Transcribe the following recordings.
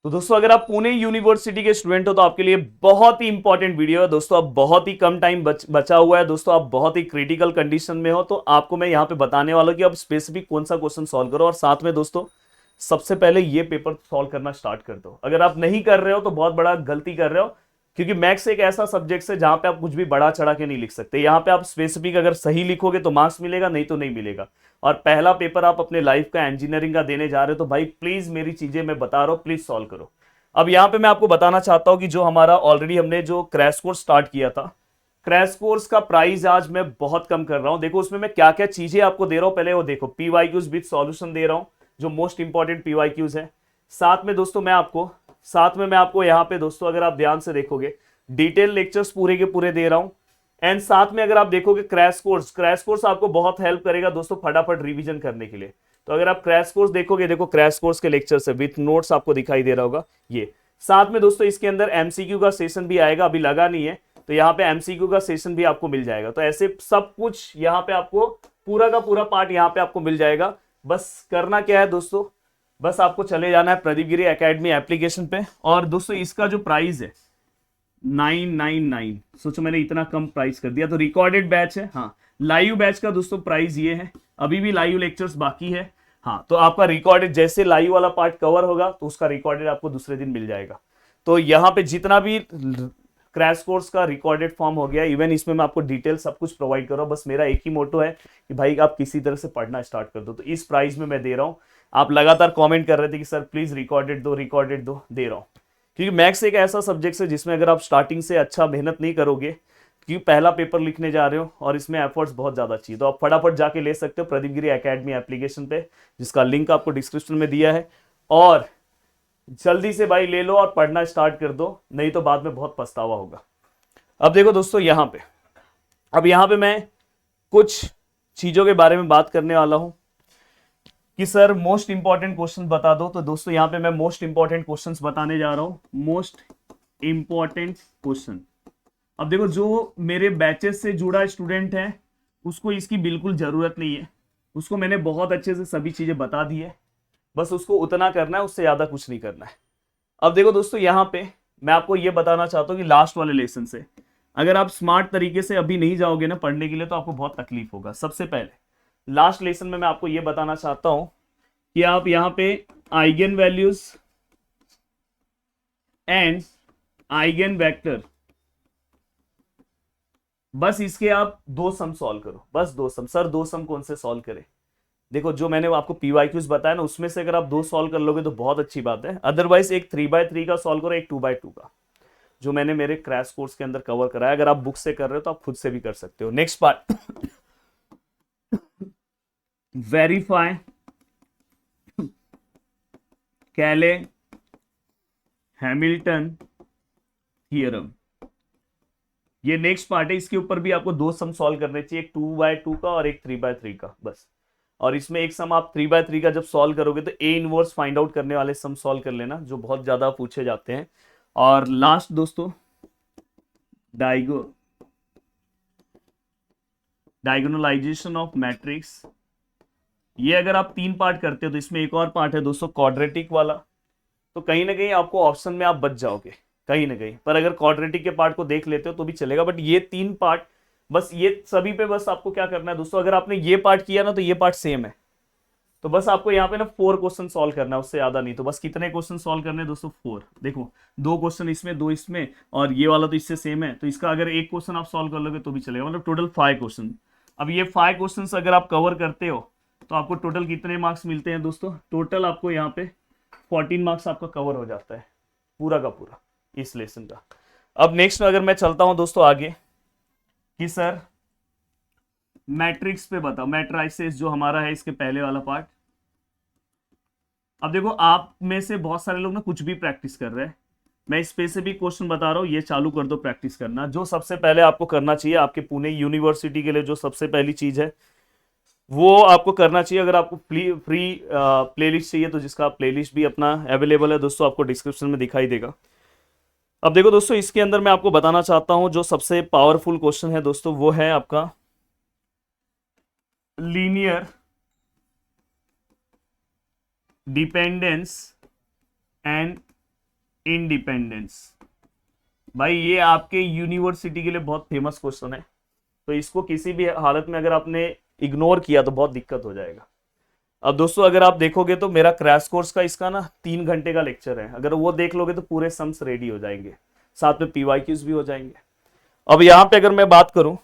तो दोस्तों अगर आप पुणे यूनिवर्सिटी के स्टूडेंट हो तो आपके लिए बहुत ही इंपॉर्टेंट वीडियो है दोस्तों। अब बहुत ही कम टाइम बचा हुआ है दोस्तों, आप बहुत ही क्रिटिकल कंडीशन में हो, तो आपको मैं यहाँ पे बताने वाला हूँ कि आप स्पेसिफिक कौन सा क्वेश्चन सॉल्व करो। और साथ में दोस्तों सबसे पहले ये पेपर सॉल्व करना स्टार्ट कर दो। अगर आप नहीं कर रहे हो तो बहुत बड़ा गलती कर रहे हो, क्योंकि मैथ्स एक ऐसा सब्जेक्ट है जहां पे आप कुछ भी बड़ा चढ़ा के नहीं लिख सकते। यहाँ पे आप स्पेसिफिक अगर सही लिखोगे तो मार्क्स मिलेगा, नहीं तो नहीं मिलेगा। और पहला पेपर आप अपने लाइफ का इंजीनियरिंग का देने जा रहे हो, तो भाई प्लीज मेरी चीजें मैं बता रहा हूं, प्लीज सॉल्व करो। अब यहाँ पे मैं आपको बताना चाहता हूं कि जो हमारा ऑलरेडी हमने जो क्रैश कोर्स स्टार्ट किया था, क्रैश कोर्स का प्राइस आज मैं बहुत कम कर रहा हूं। देखो उसमें मैं क्या क्या चीजें आपको दे रहा हूं, पहले वो देखो। पीवाईक्यूज विद सॉल्यूशन दे रहा हूं, जो मोस्ट इंपॉर्टेंट पीवाईक्यूज है। साथ में दोस्तों मैं आपको यहाँ पे दोस्तों अगर आप ध्यान से देखोगे, डिटेल लेक्चर्स पूरे के पूरे दे रहा हूं। एंड साथ में अगर आप देखोगे क्रैश कोर्स आपको बहुत हेल्प करेगा दोस्तों फटाफट रिवीजन करने के लिए। तो अगर आप क्रैश कोर्स देखोगे, देखो क्रैश कोर्स के लेक्चर्स है विथ नोट्स आपको दिखाई दे रहा होगा ये। साथ में दोस्तों इसके अंदर एमसीक्यू का सेशन भी आएगा, अभी लगा नहीं है तो यहाँ पे एमसीक्यू का सेशन भी आपको मिल जाएगा। तो ऐसे सब कुछ यहाँ पे आपको पूरा का पूरा पार्ट यहाँ पे आपको मिल जाएगा। बस करना क्या है दोस्तों, बस आपको चले जाना है प्रदीप गिरी एकेडमी एप्लीकेशन पे। और दोस्तों इसका जो प्राइस है 999, सोचो मैंने इतना कम प्राइस कर दिया। तो रिकॉर्डेड बैच है, हाँ लाइव बैच का दोस्तों प्राइस ये है। अभी भी लाइव लेक्चर्स बाकी है, हाँ तो आपका रिकॉर्डेड जैसे लाइव वाला पार्ट कवर होगा तो उसका रिकॉर्डेड आपको दूसरे दिन मिल जाएगा। तो यहाँ पे जितना भी क्रैश कोर्स का रिकॉर्डेड फॉर्म हो गया, इवन इसमें मैं आपको डिटेल सब कुछ प्रोवाइड कर रहा हूँ। बस मेरा एक ही मोटो है कि भाई आप किसी तरह से पढ़ना स्टार्ट कर दो। तो इस प्राइस में मैं दे रहा हूँ। आप लगातार कमेंट कर रहे थे कि सर प्लीज रिकॉर्डेड दो, रिकॉर्डेड दो, दे रहा हूँ। क्योंकि मैथ्स एक ऐसा सब्जेक्ट है जिसमें अगर आप स्टार्टिंग से अच्छा मेहनत नहीं करोगे, क्योंकि पहला पेपर लिखने जा रहे हो और इसमें एफर्ट्स बहुत ज़्यादा चाहिए, तो आप फटाफट जाके ले सकते हो प्रदीप गिरी एकेडमी एप्लीकेशन पे, जिसका लिंक आपको डिस्क्रिप्शन में दिया है। और जल्दी से भाई ले लो और पढ़ना स्टार्ट कर दो, नहीं तो बाद में बहुत पछतावा होगा। अब देखो दोस्तों यहाँ पे मैं कुछ चीज़ों के बारे में बात करने वाला हूँ कि सर मोस्ट इंपॉर्टेंट क्वेश्चन बता दो। तो दोस्तों यहाँ पे मैं मोस्ट इंपॉर्टेंट क्वेश्चंस बताने जा रहा हूँ, मोस्ट इंपॉर्टेंट क्वेश्चन। अब देखो जो मेरे बैचेस से जुड़ा स्टूडेंट है उसको इसकी बिल्कुल जरूरत नहीं है, उसको मैंने बहुत अच्छे से सभी चीजें बता दी है, बस उसको उतना करना है, उससे ज्यादा कुछ नहीं करना है। अब देखो दोस्तों यहाँ पे मैं आपको ये बताना चाहता हूँ कि लास्ट वाले लेसन से अगर आप स्मार्ट तरीके से अभी नहीं जाओगे ना पढ़ने के लिए तो आपको बहुत तकलीफ होगा। सबसे पहले लास्ट लेसन में मैं आपको ये बताना चाहता हूं कि आप यहाँ पे eigen values and eigen vector, बस इसके आप दो सम सॉल्व करो, बस दो सम। सर दो सम कौन से सॉल्व करें? देखो जो मैंने आपको पीवाईक्यूज बताया ना उसमें से अगर आप दो सॉल्व कर लोगे तो बहुत अच्छी बात है, अदरवाइज एक 3x3 का सॉल्व करो, एक 2x2 का, जो मैंने मेरे क्रैश कोर्स के अंदर कवर कराया। अगर आप बुक से कर रहे हो तो आप खुद से भी कर सकते हो। नेक्स्ट पार्ट, वेरीफाई कैले हैमिल्टन थियरम, ये नेक्स्ट पार्ट है। इसके ऊपर भी आपको दो सम सॉल्व करने चाहिए, एक 2x2 का और एक 3x3 का, बस। और इसमें एक सम आप 3x3 का जब सॉल्व करोगे तो ए इनवर्स फाइंड आउट करने वाले सम सॉल्व कर लेना, जो बहुत ज्यादा पूछे जाते हैं। और लास्ट दोस्तों डायगोनलाइजेशन ऑफ मैट्रिक्स, ये अगर आप 3 पार्ट करते हो तो इसमें एक और पार्ट है दोस्तों क्वाड्रेटिक वाला। तो कहीं ना कहीं आपको ऑप्शन में आप बच जाओगे कहीं ना कहीं, पर अगर क्वाड्रेटिक के पार्ट को देख लेते हो तो भी चलेगा। बट ये 3 पार्ट बस, ये सभी पे बस आपको क्या करना है दोस्तों, अगर आपने ये पार्ट किया ना तो ये पार्ट सेम है, तो बस आपको यहाँ पे ना 4 क्वेश्चन सॉल्व करना है, उससे ज्यादा नहीं। तो बस कितने क्वेश्चन सॉल्व करने हैं दोस्तों? 4। देखो 2 क्वेश्चन इसमें, 2 इसमें, और ये वाला तो इससे सेम है, तो इसका अगर एक क्वेश्चन आप सॉल्व कर लोगे तो भी चलेगा, मतलब टोटल 5 क्वेश्चन। अब ये 5 क्वेश्चन अगर आप कवर करते हो तो आपको टोटल कितने मार्क्स मिलते हैं दोस्तों? टोटल आपको यहाँ पे 14 मार्क्स आपका कवर हो जाता है पूरा का पूरा इस लेसन का। अब नेक्स्ट अगर मैं चलता हूं दोस्तों आगे कि सर मैट्रिक्स पे बताओ, मैट्राइसिस जो हमारा है इसके पहले वाला पार्ट। अब देखो आप में से बहुत सारे लोग ना कुछ भी प्रैक्टिस कर रहे हैं, मैं स्पेसिफिक क्वेश्चन बता रहा हूँ, ये चालू कर दो प्रैक्टिस करना। जो सबसे पहले आपको करना चाहिए आपके पुणे यूनिवर्सिटी के लिए, जो सबसे पहली चीज है वो आपको करना चाहिए, अगर आपको फ्री प्लेलिस्ट चाहिए तो जिसका प्लेलिस्ट भी अपना अवेलेबल है दोस्तों, आपको डिस्क्रिप्शन में दिखाई देगा। अब देखो दोस्तों इसके अंदर मैं आपको बताना चाहता हूं जो सबसे पावरफुल क्वेश्चन है दोस्तों, वो है आपका लीनियर डिपेंडेंस एंड इंडिपेंडेंस। भाई ये आपके यूनिवर्सिटी के लिए बहुत फेमस क्वेश्चन है, तो इसको किसी भी हालत में अगर आपने इग्नोर किया तो बहुत दिक्कत हो जाएगा। अब दोस्तों अगर आप देखोगे तो मेरा क्रैश कोर्स का इसका ना 3 घंटे का लेक्चर है, अगर वो देख लोगे तो पूरे सम्स रेडी हो जाएंगे, साथ में पीवाईक्यूज भी हो जाएंगे। अब यहाँ पे अगर मैं बात करूं,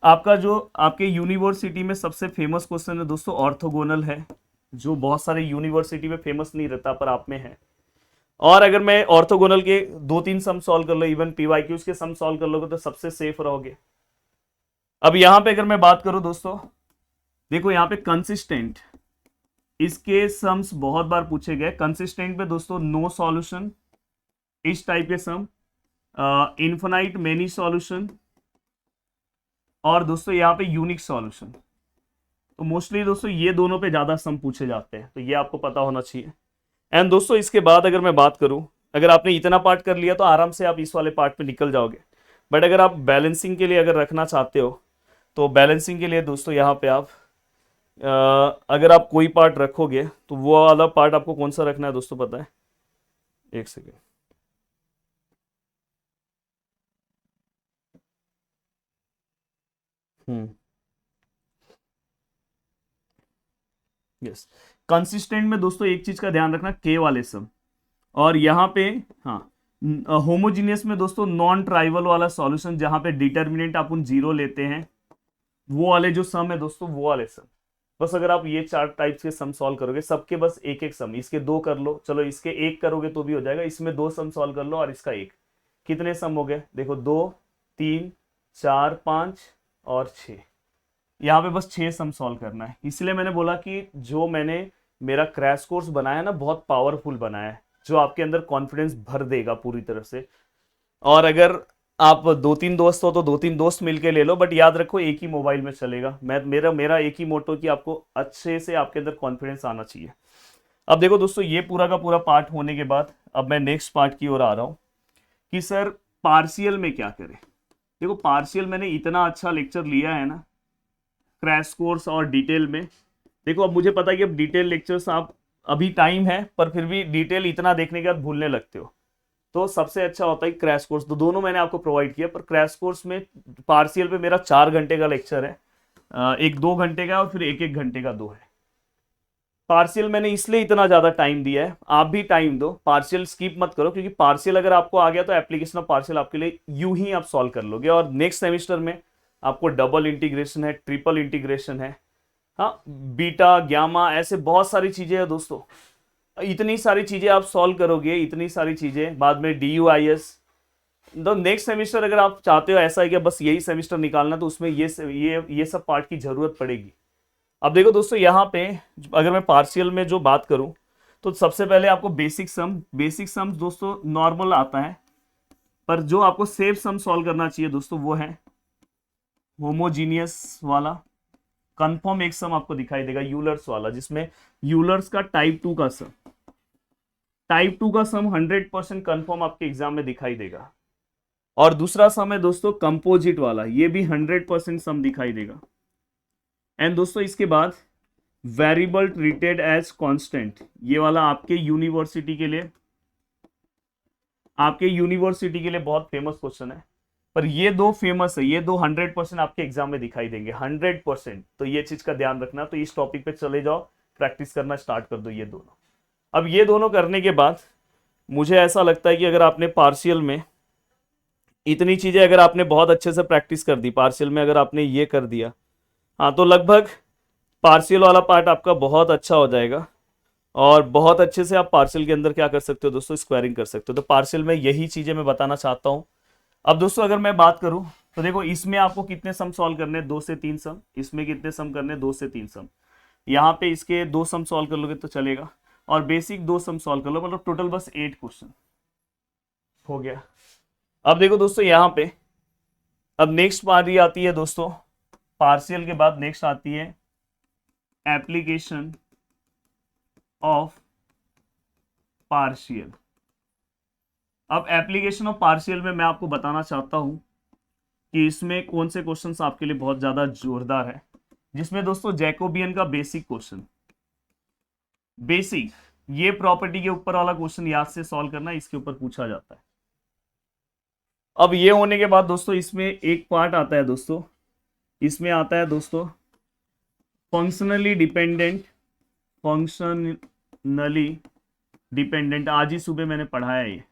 आपका जो आपके यूनिवर्सिटी में सबसे फेमस क्वेश्चन है दोस्तों ऑर्थोगोनल है, जो बहुत सारे यूनिवर्सिटी में फेमस नहीं रहता पर आप में है। और अगर मैं ऑर्थोगोनल के 2-3 सम सॉल्व कर लो, इवन पीवाईक्यूज के सम सॉल्व कर लोगे तो सबसे सेफ रहोगे। अब यहां पे अगर मैं बात करूं दोस्तों, देखो यहाँ पे कंसिस्टेंट, इसके सम्स बहुत बार पूछे गए। कंसिस्टेंट पे दोस्तों नो सॉल्यूशन, इस टाइप के सम, इन्फिनाइट मेनी सॉल्यूशन, और दोस्तों यहाँ पे यूनिक सॉल्यूशन। तो मोस्टली दोस्तों ये दोनों पे ज्यादा सम पूछे जाते हैं, तो ये आपको पता होना चाहिए। एंड दोस्तों इसके बाद अगर मैं बात करूं, अगर आपने इतना पार्ट कर लिया तो आराम से आप इस वाले पार्ट पे निकल जाओगे। बट अगर आप बैलेंसिंग के लिए अगर रखना चाहते हो तो बैलेंसिंग के लिए दोस्तों यहाँ पे आप अगर आप कोई पार्ट रखोगे तो वो वाला पार्ट आपको कौन सा रखना है दोस्तों पता है? एक सेकेंड। यस, कंसिस्टेंट में दोस्तों एक चीज का ध्यान रखना, के वाले सम। और यहाँ पे हाँ, होमोजीनियस में दोस्तों नॉन ट्राइवल वाला सॉल्यूशन, जहां पे डिटर्मिनेंट अपन 0 लेते हैं, वो वाले जो सम है दोस्तों, वो वाले सम। बस अगर आप ये 4 टाइप्स के सम सॉल्व करोगे, सबके बस एक एक सम, इसके 2 कर लो, चलो इसके 1 करोगे तो भी हो जाएगा, इसमें 2 सम सॉल्व कर लो और इसका 1, कितने सम हो गए देखो, 2 3 4 5 और 6। यहाँ पे बस 6 सम सॉल्व करना है। इसलिए मैंने बोला कि जो मैंने मेरा क्रैश कोर्स बनाया ना, बहुत पावरफुल बनाया है, जो आपके अंदर कॉन्फिडेंस भर देगा पूरी तरह से। और अगर आप 2-3 दोस्त हो तो 2-3 दोस्त मिलके ले लो, बट याद रखो एक ही मोबाइल में चलेगा। मेरा एक ही मोटो कि आपको अच्छे से आपके अंदर कॉन्फिडेंस आना चाहिए। अब देखो दोस्तों, ये पूरा का पूरा पार्ट होने के बाद अब मैं नेक्स्ट पार्ट की ओर आ रहा हूँ कि सर पार्शियल में क्या करें। देखो पार्शियल मैंने इतना अच्छा लेक्चर लिया है ना क्रैश कोर्स और डिटेल में। देखो अब मुझे पता है कि अब डिटेल लेक्चर्स आप, अभी टाइम है पर फिर भी डिटेल इतना देखने के बाद भूलने लगते हो, तो सबसे अच्छा होता है क्रैश कोर्स। तो दोनों मैंने आपको प्रोवाइड किया, पर क्रैश कोर्स में पार्शियल पे मेरा 4 घंटे का लेक्चर है, एक 2 घंटे का और फिर 1-1 घंटे का 2 है। पार्शियल मैंने इसलिए इतना ज्यादा टाइम दिया है, आप भी टाइम दो, पार्शियल स्किप मत करो, क्योंकि पार्शियल अगर आपको आ गया तो एप्लीकेशन ऑफ पार्शियल आपके लिए यूं ही आप सॉल्व कर लोगे। और नेक्स्ट सेमिस्टर में आपको डबल इंटीग्रेशन है, ट्रिपल इंटीग्रेशन है, हाँ बीटा ग्यामा, ऐसे बहुत सारी चीजें हैं दोस्तों। इतनी सारी चीजें आप सॉल्व करोगे, इतनी सारी चीजें, बाद में DUIS। तो नेक्स्ट सेमिस्टर अगर आप चाहते हो ऐसा है कि बस यही सेमिस्टर निकालना, तो उसमें ये सब पार्ट की जरूरत पड़ेगी। अब देखो दोस्तों, यहाँ पे अगर मैं पार्शियल में जो बात करूं तो सबसे पहले आपको बेसिक सम दोस्तों नॉर्मल आता है, पर जो आपको सेफ सम सॉल्व करना चाहिए दोस्तों वो है होमोजीनियस वाला। कंफर्म एक सम आपको दिखाई देगा यूलर्स वाला, जिसमें यूलर्स का टाइप 2 का सम, टाइप 2 का सम 100% कंफर्म आपके एग्जाम में दिखाई देगा। और दूसरा सम है दोस्तों कंपोजिट वाला, ये भी 100% सम दिखाई देगा। एंड दोस्तों इसके बाद वेरिएबल ट्रीटेड एज कांस्टेंट, ये वाला आपके यूनिवर्सिटी के लिए बहुत फेमस क्वेश्चन है। पर ये 2 फेमस है, ये 2 100% आपके एग्जाम में दिखाई देंगे, 100%। तो ये चीज का ध्यान रखना। तो इस टॉपिक पे चले जाओ, प्रैक्टिस करना स्टार्ट कर दो ये दोनों। अब ये दोनों करने के बाद मुझे ऐसा लगता है कि अगर आपने पार्शियल में इतनी चीजें अगर आपने बहुत अच्छे से प्रैक्टिस कर दी, पार्शियल में अगर आपने ये कर दिया, हाँ, तो लगभग पार्शियल वाला पार्ट आपका बहुत अच्छा हो जाएगा। और बहुत अच्छे से आप पार्शियल के अंदर क्या कर सकते हो दोस्तों, स्क्वायरिंग कर सकते हो। तो पार्शियल में यही चीजें मैं बताना चाहता हूँ। अब दोस्तों अगर मैं बात करूं तो देखो, इसमें आपको कितने सम सॉल्व करने, 2 से 3 सम। इसमें कितने सम करने, 2 से 3 सम। यहाँ पे इसके 2 सम सॉल्व कर लोगे तो चलेगा, और बेसिक 2 सम सॉल्व कर लो, मतलब टोटल बस 8 क्वेश्चन हो गया। अब देखो दोस्तों यहाँ पे अब नेक्स्ट बारी आती है दोस्तों, पार्शियल के बाद नेक्स्ट आती है एप्लीकेशन ऑफ पार्शियल। अब एप्लीकेशन ऑफ पार्शियल में मैं आपको बताना चाहता हूं कि इसमें कौन से क्वेश्चंस आपके लिए बहुत ज्यादा जोरदार है, जिसमें दोस्तों जैकोबियन का बेसिक क्वेश्चन, बेसिक ये प्रॉपर्टी के ऊपर वाला क्वेश्चन याद से सॉल्व करना, इसके ऊपर पूछा जाता है। अब ये होने के बाद दोस्तों इसमें एक पार्ट आता है दोस्तों, इसमें आता है दोस्तों फंक्शनली डिपेंडेंट, फंक्शनली डिपेंडेंट, आज ही सुबह मैंने पढ़ाया है ये।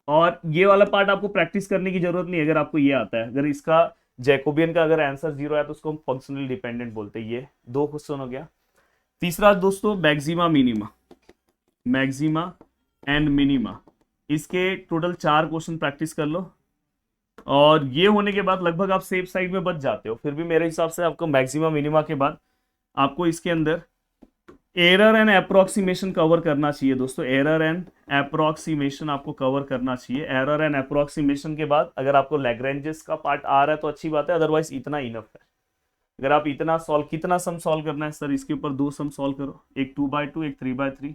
और ये वाला पार्ट आपको प्रैक्टिस करने की जरूरत नहीं है अगर आपको ये आता है। अगर इसका जैकोबियन का अगर आंसर 0 है तो उसको हम फंक्शनली डिपेंडेंट बोलते हैं। ये 2 क्वेश्चन हो गया। तीसरा दोस्तों maxima minima, maxima and minima, इसके टोटल 4 क्वेश्चन प्रैक्टिस कर लो। और ये होने के बाद लगभग आप सेफ साइड में बच जाते हो। फिर भी मेरे हिसाब से आपको मैक्सिमा मिनिमा के बाद आपको इसके अंदर एरर एंड अप्रोक्सीमेशन कवर करना चाहिए दोस्तों। एरर एंड अप्रोक्सीमेशन आपको कवर करना चाहिए। एरर एंड अप्रोक्सीमेशन के बाद अगर आपको लैग्रेंजेस का पार्ट आ रहा है तो अच्छी बात है, अदरवाइज इतना इनफ है। अगर आप इतना सॉल्व, कितना सम सॉल्व करना है सर, इसके ऊपर 2 सम सॉल्व करो, एक 2/2 एक 3/3।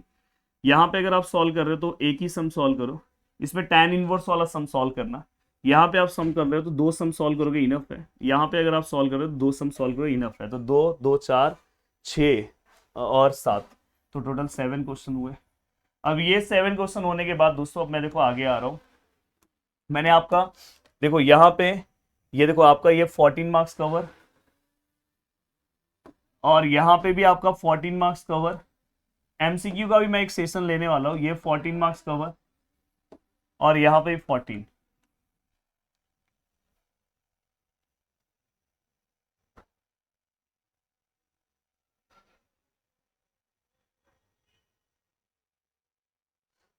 यहाँ पे अगर आप सॉल्व कर रहे हो तो एक ही सम सॉल्व करो, इसमें tan इनवर्स वाला सम सॉल्व करना। यहाँ पे आप सम कर रहे हो तो 2 सम सॉल्व करोगे इनफ है। यहाँ पे अगर आप सॉल्व कर रहे हो तो 2 सम सॉल्व करोगे इनफ है। तो 2 2 4 6 और 7, तो टोटल 7 क्वेश्चन हुए। अब ये 7 क्वेश्चन होने के बाद दोस्तों अब मैं देखो आगे आ रहा हूँ। मैंने आपका देखो यहाँ पे ये देखो आपका ये 14 मार्क्स कवर, और यहाँ पे भी आपका 14 मार्क्स कवर। एमसीक्यू का भी मैं एक सेशन लेने वाला हूँ, ये 14 मार्क्स कवर और यहाँ पे 14।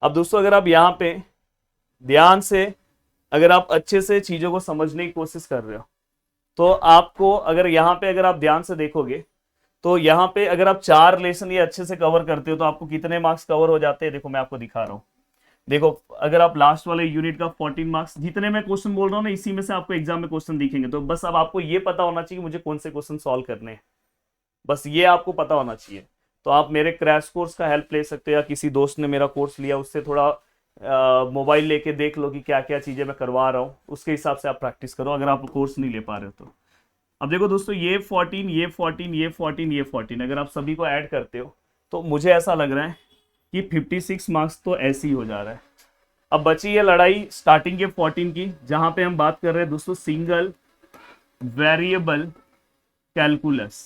अब दोस्तों अगर आप यहाँ पे ध्यान से, अगर आप अच्छे से चीजों को समझने की कोशिश कर रहे हो तो आपको, अगर यहाँ पे अगर आप ध्यान से देखोगे तो यहाँ पे अगर आप 4 लेसन ये अच्छे से कवर करते हो तो आपको कितने मार्क्स कवर हो जाते हैं। देखो मैं आपको दिखा रहा हूँ। देखो अगर आप लास्ट वाले यूनिट का 14 मार्क्स, जितने मैं क्वेश्चन बोल रहा हूँ ना इसी में से आपको एग्जाम में क्वेश्चन दिखेंगे। तो बस अब आपको ये पता होना चाहिए कि मुझे कौन से क्वेश्चन सॉल्व करने हैं, बस ये आपको पता होना चाहिए। तो आप मेरे क्रैश कोर्स का हेल्प ले सकते हो, या किसी दोस्त ने मेरा कोर्स लिया उससे थोड़ा मोबाइल लेके देख लो कि क्या क्या चीज़ें मैं करवा रहा हूँ, उसके हिसाब से आप प्रैक्टिस करो अगर आप कोर्स नहीं ले पा रहे हो तो। अब देखो दोस्तों ये 14 ये 14 ये 14 ये 14 अगर आप सभी को ऐड करते हो तो मुझे ऐसा लग रहा है कि 56 मार्क्स तो ऐसे ही हो जा रहा है। अब बची है लड़ाई स्टार्टिंग के 14 की, जहां पे हम बात कर रहे हैं दोस्तों सिंगल वेरिएबल कैलकुलस।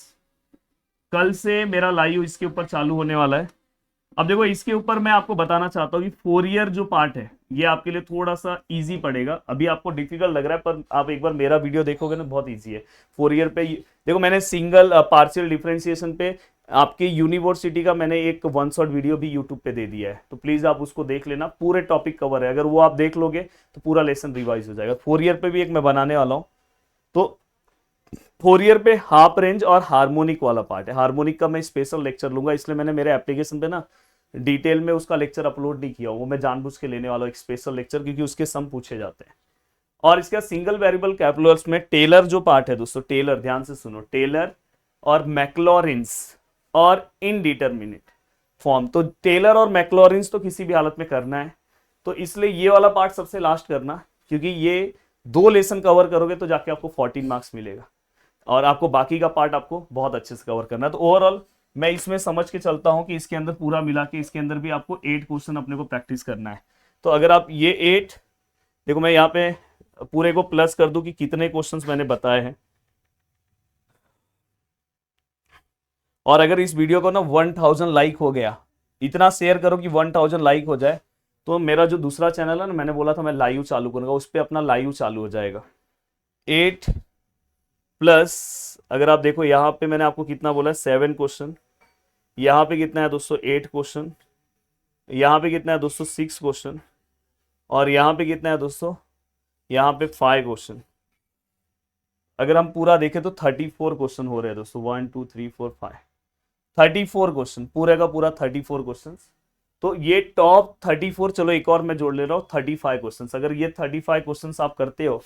कल से मेरा लाइव इसके ऊपर चालू होने वाला है। अब देखो इसके ऊपर मैं आपको बताना चाहता हूँ कि फोरियर जो पार्ट है ये आपके लिए थोड़ा सा इजी पड़ेगा। अभी आपको डिफिकल्ट लग रहा है पर आप एक बार मेरा वीडियो देखोगे ना बहुत इजी है। फोरियर पे देखो मैंने सिंगल पार्शियल डिफरेंशिएशन पे आपके यूनिवर्सिटी का मैंने एक 1 शॉट वीडियो भी यूट्यूब पे दे दिया है, तो प्लीज आप उसको देख लेना, पूरे टॉपिक कवर है। अगर वो आप देख लोगे तो पूरा लेसन रिवाइज हो जाएगा। फोरियर पे भी एक मैं बनाने वाला हूँ। तो फोरियर पे हाफ रेंज और हार्मोनिक वाला पार्ट है। हार्मोनिक का मैं स्पेशल लेक्चर लूंगा, इसलिए मैंने मेरे एप्लीकेशन पे ना डिटेल में उसका लेक्चर अपलोड नहीं किया, वो मैं जानबूझ के लेने वाला हूँ एक स्पेशल लेक्चर, क्योंकि उसके सम पूछे जाते हैं। और इसका सिंगल वेरिएबल कैलकुलस में टेलर जो पार्ट है दोस्तों, टेलर ध्यान से सुनो, टेलर और मैक्लॉरिन्स और इनडिटरमिनेट फॉर्म। तो टेलर और मैक्लॉरिन्स तो किसी भी हालत में करना है, तो इसलिए ये वाला पार्ट सबसे लास्ट करना, क्योंकि ये 2 लेसन कवर करोगे तो जाके आपको 14 मार्क्स मिलेगा और आपको बाकी का पार्ट आपको बहुत अच्छे से कवर करना है। तो ओवरऑल मैं इसमें समझ के चलता हूं कि इसके अंदर पूरा मिला के इसके अंदर भी आपको 8 क्वेश्चन अपने को प्रैक्टिस करना है। तो अगर आप ये 8 देखो, मैं यहाँ पे पूरे को प्लस कर दूं कि कितने क्वेश्चंस मैंने बताए हैं। और अगर इस वीडियो को ना 1000 लाइक हो गया, इतना शेयर करो कि 1000 लाइक हो जाए, तो मेरा जो दूसरा चैनल है ना, मैंने बोला था मैं लाइव चालू करूंगा, उस पर अपना लाइव चालू हो जाएगा। 8 प्लस अगर आप देखो यहाँ पे मैंने आपको कितना बोला है 7 क्वेश्चन, यहाँ पे कितना है दोस्तों 8 क्वेश्चन, यहाँ पे कितना है दोस्तों 6 क्वेश्चन, और यहाँ पे कितना है दोस्तों, यहाँ पे 5 क्वेश्चन। अगर हम पूरा देखें तो 34 क्वेश्चन हो रहे हैं दोस्तों, 1 2 3 4 5 34 क्वेश्चन, पूरे का पूरा 34 क्वेश्चन। तो ये टॉप 34, चलो एक और मैं जोड़ ले रहा हूँ 35 क्वेश्चन। अगर ये 35 क्वेश्चन आप करते हो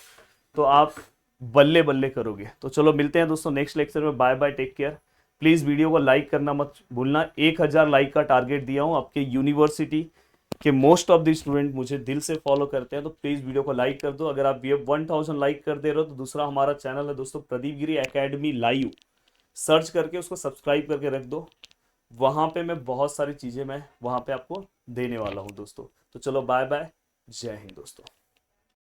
तो आप बल्ले बल्ले करोगे। तो चलो मिलते हैं दोस्तों नेक्स्ट लेक्चर में। Bye bye, take care. Please video को लाइक करना मत भूलना। 1000 लाइक का टारगेट दिया हूँ। आपके यूनिवर्सिटी के मोस्ट ऑफ द स्टूडेंट मुझे दिल से फॉलो करते हैं, तो प्लीज वीडियो को लाइक कर दो। अगर आप ये 1000 लाइक कर दे रहे हो तो दूसरा हमारा चैनल है दोस्तों प्रदीप गिरी एकेडमी लाइव, सर्च करके उसको सब्सक्राइब करके रख दो। वहां पे मैं बहुत सारी चीजें मैं वहां पे आपको देने वाला हूं दोस्तों। तो चलो बाय बाय, जय हिंद दोस्तों।